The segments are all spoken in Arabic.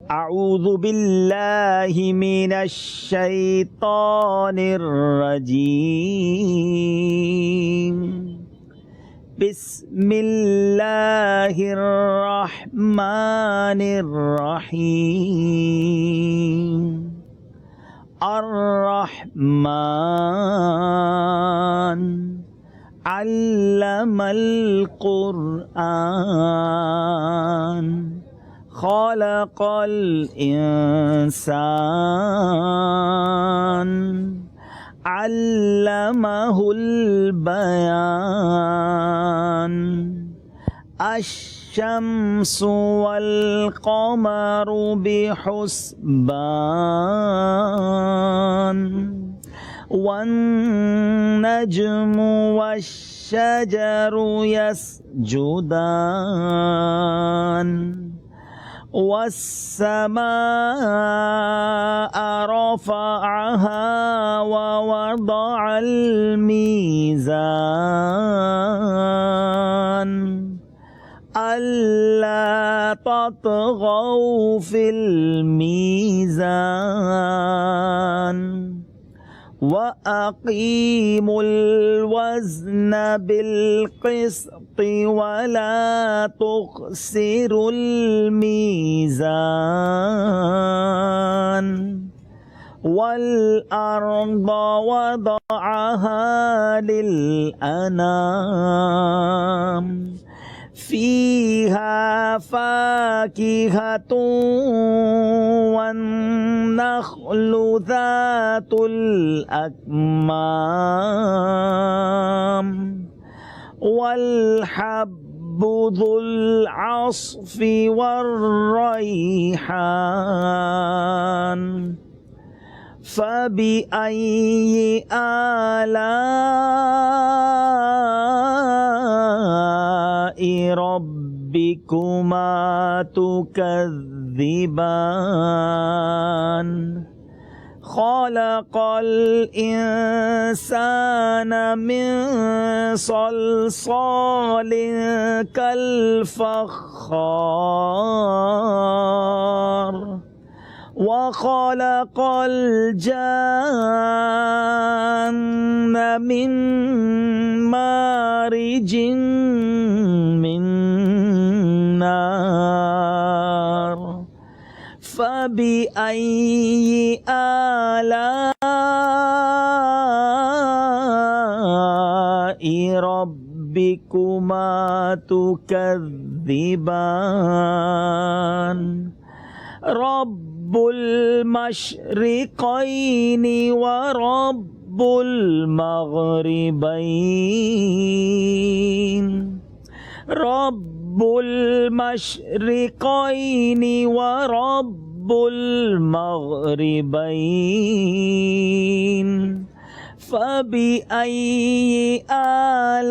أعوذ بالله من الشيطان الرجيم. بسم الله الرحمن الرحيم. الرحمن علم القرآن خلق الإنسان علمه البيان. الشمس والقمر بحسبان والنجم والشجر يسجدان والسماء رفعها ووضع الميزان ألا تطغوا في الميزان وأقيموا الوزن بالقسط ولا تخسروا الميزان. والأرض وضعها للأنام فيها فاكهة والنخل ذات الأكمام والحب ذو العصف والريحان. فبأي آلاء ربكما تكذبان؟ خلق الإنسان من صلصال كالفخار وخلق الجان من مارج من نار. فبأي آلاء ربكما تكذبان؟ رب المشرقين ورب المغربين. رب المشرقين ورب المغربين. فبأي آلاء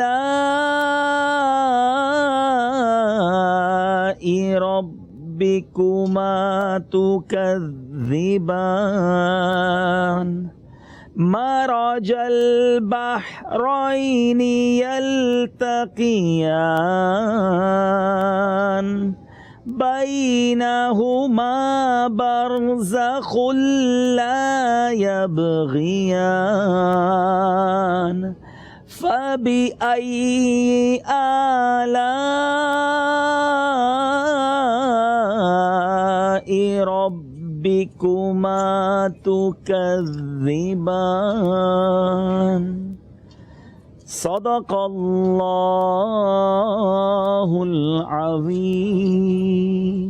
ربكما تكذبان؟ مرج البحرين يلتقيان بينهما برزخ لا يبغيان. فبأي آلاء ربكما تكذبان؟ صدق الله العظيم.